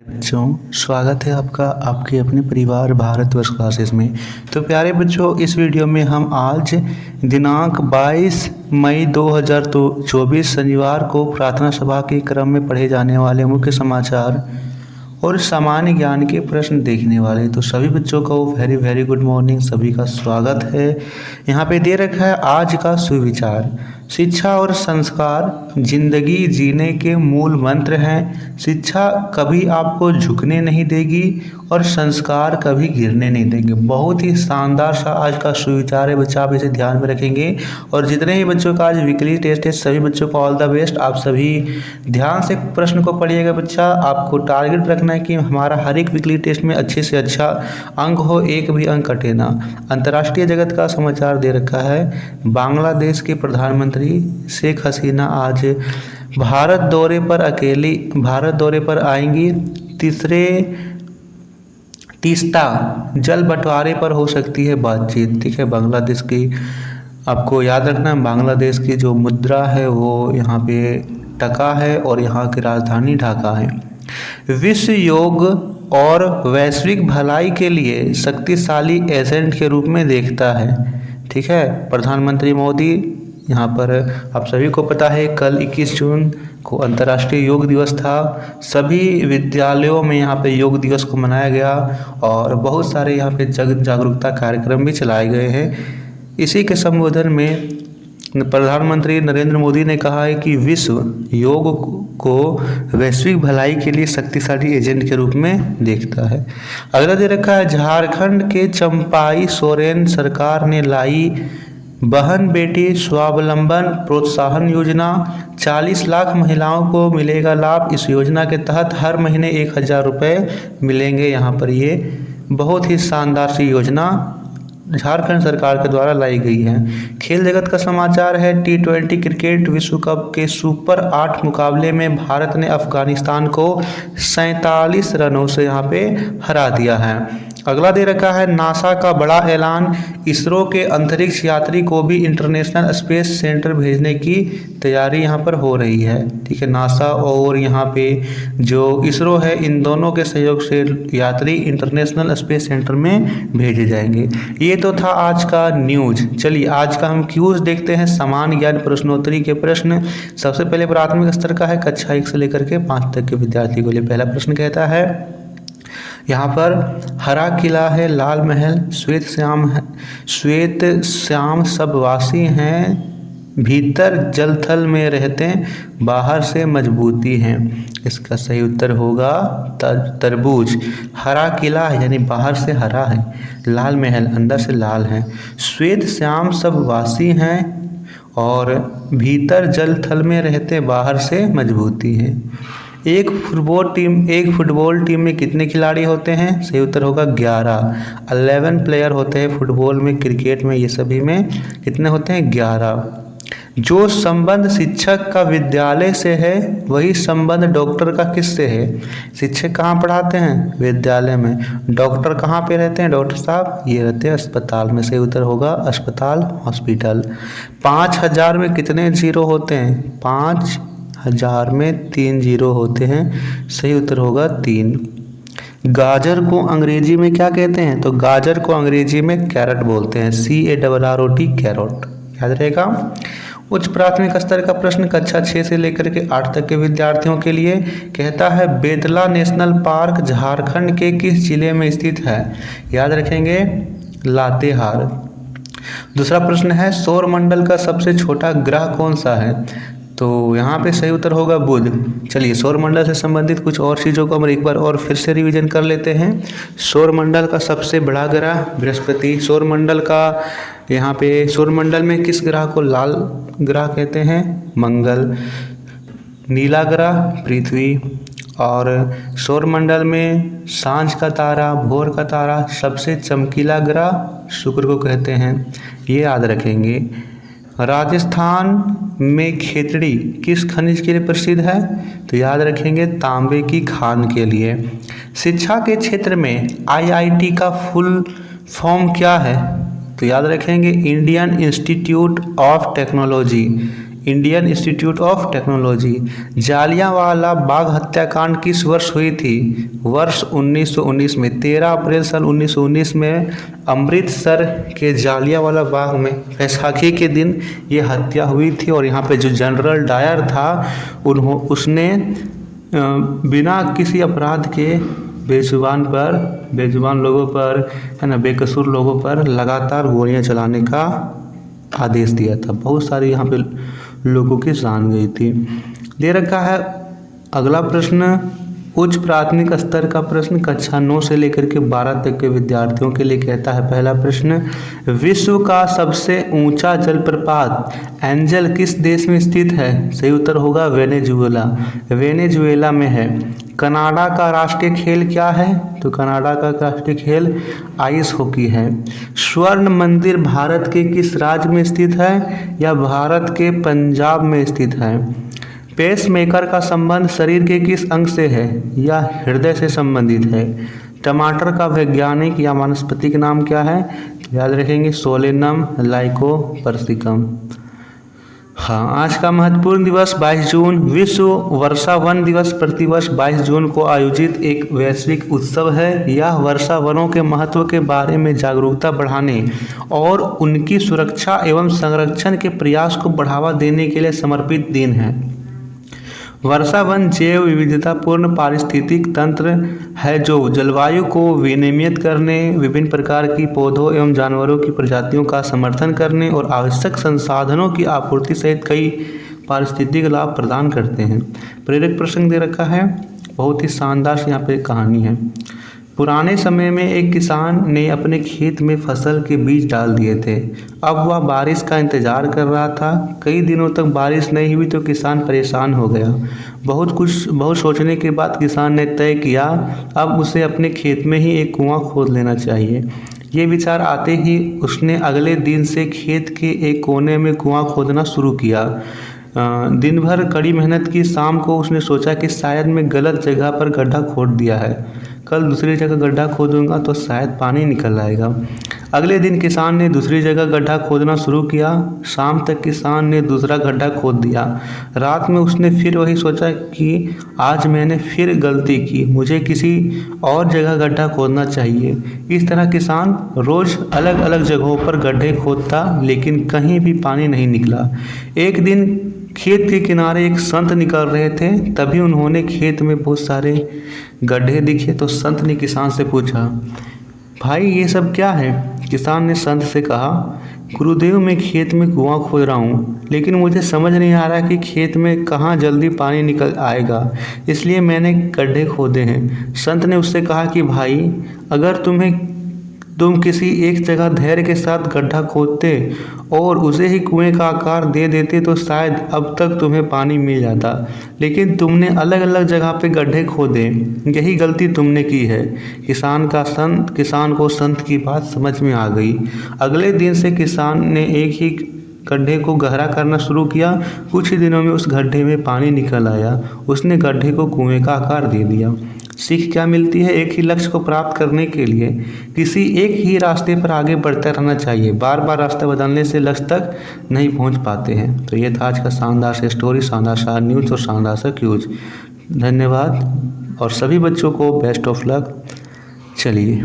बच्चों, स्वागत है आपका आपके अपने परिवार भारतवर्ष क्लासेस में। तो प्यारे बच्चों, इस वीडियो में हम आज दिनांक 22 मई 2024 शनिवार को प्रार्थना सभा के क्रम में पढ़े जाने वाले मुख्य समाचार और सामान्य ज्ञान के प्रश्न देखने वाले। तो सभी बच्चों को वेरी वेरी गुड मॉर्निंग, सभी का स्वागत है। यहाँ पे दे रखा है आज का सुविचार। शिक्षा और संस्कार जिंदगी जीने के मूल मंत्र हैं। शिक्षा कभी आपको झुकने नहीं देगी और संस्कार कभी गिरने नहीं देंगे। बहुत ही शानदार सा आज का सुविचार है बच्चा, आप इसे ध्यान में रखेंगे। और जितने ही बच्चों का आज वीकली टेस्ट है सभी बच्चों को ऑल द बेस्ट। आप सभी ध्यान से प्रश्न को पढ़िएगा बच्चा। आपको टारगेट रखना है कि हमारा हर एक वीकली टेस्ट में अच्छे से अच्छा अंक हो, एक भी अंक कटे ना। अंतर्राष्ट्रीय जगत का समाचार दे रखा है। बांग्लादेश के प्रधानमंत्री शेख हसीना आज भारत दौरे पर आएंगी। तीस्ता जल बंटवारे पर हो सकती है बातचीत। ठीक है, बांग्लादेश की आपको याद रखना है, बांग्लादेश की जो मुद्रा है वो यहाँ पे टका है और यहाँ की राजधानी ढाका है। विश्व योग और वैश्विक भलाई के लिए शक्तिशाली एजेंट के रूप में देखता है। ठीक है, प्रधानमंत्री मोदी यहाँ पर आप सभी को पता है कल 21 जून को अंतर्राष्ट्रीय योग दिवस था। सभी विद्यालयों में यहाँ पे योग दिवस को मनाया गया और बहुत सारे यहाँ पे जागरूकता कार्यक्रम भी चलाए गए हैं। इसी के संबोधन में प्रधानमंत्री नरेंद्र मोदी ने कहा है कि विश्व योग को वैश्विक भलाई के लिए शक्तिशाली एजेंट के रूप में देखता है। अगला दे रखा है, झारखंड के चंपाई सोरेन सरकार ने लाई बहन बेटी स्वावलंबन प्रोत्साहन योजना। 40 लाख महिलाओं को मिलेगा लाभ। इस योजना के तहत हर महीने 1000 रुपये मिलेंगे। यहाँ पर ये बहुत ही शानदार सी योजना झारखंड सरकार के द्वारा लाई गई है। खेल जगत का समाचार है। T20 क्रिकेट विश्व कप के सुपर 8 मुकाबले में भारत ने अफगानिस्तान को 47 रनों से यहाँ पे हरा दिया है। अगला दे रखा है, नासा का बड़ा ऐलान। इसरो के अंतरिक्ष यात्री को भी इंटरनेशनल स्पेस सेंटर भेजने की तैयारी यहाँ पर हो रही है। ठीक है, नासा और यहाँ पे जो इसरो है, इन दोनों के सहयोग से यात्री इंटरनेशनल स्पेस सेंटर में भेजे जाएंगे। ये तो था आज का न्यूज। चलिए आज का हम क्यूज देखते हैं। सामान्य ज्ञान प्रश्नोत्तरी के प्रश्न। सबसे पहले प्राथमिक स्तर का है, कक्षा 1 से लेकर के 5 तक के विद्यार्थी के लिए। पहला प्रश्न कहता है, यहाँ पर हरा किला है, लाल महल, श्वेत श्याम सब वासी हैं, भीतर जलथल में रहते, बाहर से मजबूती हैं। इसका सही उत्तर होगा तरबूज। हरा किला है यानी बाहर से हरा है, लाल महल अंदर से लाल है, श्वेत श्याम सब वासी हैं और भीतर जलथल में रहते, बाहर से मजबूती है। एक फुटबॉल टीम में कितने खिलाड़ी होते हैं? सही उत्तर होगा 11 प्लेयर होते हैं फुटबॉल में, क्रिकेट में, ये सभी में कितने होते हैं? 11। जो संबंध शिक्षक का विद्यालय से है वही संबंध डॉक्टर का किससे है? शिक्षक कहाँ पढ़ाते हैं? विद्यालय में। डॉक्टर कहाँ पे रहते हैं डॉक्टर साहब? ये रहते हैं अस्पताल में। सही उत्तर होगा अस्पताल, हॉस्पिटल। 5000 में कितने जीरो होते हैं? 5000 में 3 जीरो होते हैं। सही उत्तर होगा 3। गाजर को अंग्रेजी में क्या कहते हैं? तो गाजर को अंग्रेजी में कैरट बोलते हैं, CARROT, कैरट। याद रहेगा। उच्च प्राथमिक स्तर का प्रश्न कक्षा 6 से लेकर के 8 तक के विद्यार्थियों के लिए कहता है, बेतला नेशनल पार्क झारखंड के किस जिले में स्थित है? याद रखेंगे, लातेहार। दूसरा प्रश्न है, सौरमंडल का सबसे छोटा ग्रह कौन सा है? तो यहाँ पे सही उत्तर होगा बुध। चलिए सौरमंडल से संबंधित कुछ और चीज़ों को हम एक बार और फिर से रिवीजन कर लेते हैं। सौरमंडल का सबसे बड़ा ग्रह बृहस्पति। सौरमंडल में किस ग्रह को लाल ग्रह कहते हैं? मंगल। नीला ग्रह पृथ्वी। और सौरमंडल में सांझ का तारा, भोर का तारा, सबसे चमकीला ग्रह शुक्र को कहते हैं। ये याद रखेंगे। राजस्थान में खेतड़ी किस खनिज के लिए प्रसिद्ध है? तो याद रखेंगे तांबे की खान के लिए। शिक्षा के क्षेत्र में IIT का फुल फॉर्म क्या है? तो याद रखेंगे Indian Institute of Technology. Indian Institute of Technology. Jallianwala Bagh हत्याकांड किस वर्ष हुई थी? वर्ष 1919 में। 13 अप्रैल सन 1919 में अमृतसर के जालियांवाला बाग में बैसाखी के दिन ये हत्या हुई थी। और यहाँ पे जो जनरल डायर था उसने बिना किसी अपराध के बेजुबान लोगों पर, है ना, बेकसूर लोगों पर लगातार गोलियां चलाने का आदेश दिया था। बहुत सारी यहाँ पे लोगों की जान गई थी। दे रखा है अगला प्रश्न, उच्च प्राथमिक स्तर का प्रश्न, कक्षा 9 से लेकर के 12 तक के विद्यार्थियों के लिए कहता है। पहला प्रश्न, विश्व का सबसे ऊंचा जलप्रपात एंजल किस देश में स्थित है? सही उत्तर होगा वेनेजुएला। वेनेजुएला में है। कनाडा का राष्ट्रीय खेल क्या है? तो कनाडा का राष्ट्रीय खेल आइस हॉकी है। स्वर्ण मंदिर भारत के किस राज्य में स्थित है? या भारत के पंजाब में स्थित है। पेसमेकर का संबंध शरीर के किस अंग से है? या हृदय से संबंधित है। टमाटर का वैज्ञानिक या वानस्पतिक नाम क्या है? याद रखेंगे सोलेनम लाइकोपर्सिकम। हाँ, आज का महत्वपूर्ण दिवस 22 जून विश्व वर्षा वन दिवस प्रतिवर्ष 22 जून को आयोजित एक वैश्विक उत्सव है। यह वर्षा वनों के महत्व के बारे में जागरूकता बढ़ाने और उनकी सुरक्षा एवं संरक्षण के प्रयास को बढ़ावा देने के लिए समर्पित दिन है। वर्षा वन जैव विविधतापूर्ण पारिस्थितिक तंत्र है जो जलवायु को विनियमित करने, विभिन्न प्रकार की पौधों एवं जानवरों की प्रजातियों का समर्थन करने और आवश्यक संसाधनों की आपूर्ति सहित कई पारिस्थितिक लाभ प्रदान करते हैं। प्रेरक प्रसंग दे रखा है, बहुत ही शानदार यहाँ पे कहानी है। पुराने समय में एक किसान ने अपने खेत में फसल के बीज डाल दिए थे। अब वह बारिश का इंतज़ार कर रहा था। कई दिनों तक बारिश नहीं हुई तो किसान परेशान हो गया। बहुत सोचने के बाद किसान ने तय किया अब उसे अपने खेत में ही एक कुआं खोद लेना चाहिए। ये विचार आते ही उसने अगले दिन से खेत के एक कोने में कुआं खोदना शुरू किया। दिन भर कड़ी मेहनत की। शाम को उसने सोचा कि शायद मैं गलत जगह पर गड्ढा खोद दिया है। कल दूसरी जगह गड्ढा खोदूंगा तो शायद पानी निकल आएगा। अगले दिन किसान ने दूसरी जगह गड्ढा खोदना शुरू किया। शाम तक किसान ने दूसरा गड्ढा खोद दिया। रात में उसने फिर वही सोचा कि आज मैंने फिर गलती की, मुझे किसी और जगह गड्ढा खोदना चाहिए। इस तरह किसान रोज़ अलग अलग जगहों पर गड्ढे खोदता लेकिन कहीं भी पानी नहीं निकला। एक दिन खेत के किनारे एक संत निकल रहे थे। तभी उन्होंने खेत में बहुत सारे गड्ढे दिखे तो संत ने किसान से पूछा, भाई ये सब क्या है? किसान ने संत से कहा, गुरुदेव मैं खेत में कुआं खोद रहा हूँ लेकिन मुझे समझ नहीं आ रहा कि खेत में कहाँ जल्दी पानी निकल आएगा, इसलिए मैंने गड्ढे खोदे हैं। संत ने उससे कहा कि भाई अगर तुम किसी एक जगह धैर्य के साथ गड्ढा खोदते और उसे ही कुएं का आकार दे देते तो शायद अब तक तुम्हें पानी मिल जाता, लेकिन तुमने अलग अलग जगह पे गड्ढे खोदे, यही गलती तुमने की है। किसान को संत की बात समझ में आ गई। अगले दिन से किसान ने एक ही गड्ढे को गहरा करना शुरू किया। कुछ ही दिनों में उस गड्ढे में पानी निकल आया। उसने गड्ढे को कुएं का आकार दे दिया। सीख क्या मिलती है? एक ही लक्ष्य को प्राप्त करने के लिए किसी एक ही रास्ते पर आगे बढ़ते रहना चाहिए। बार बार रास्ता बदलने से लक्ष्य तक नहीं पहुंच पाते हैं। तो ये था आज का शानदार सा स्टोरी, शानदार सा न्यूज़ और शानदार सा क्यूज। धन्यवाद और सभी बच्चों को बेस्ट ऑफ लक। चलिए।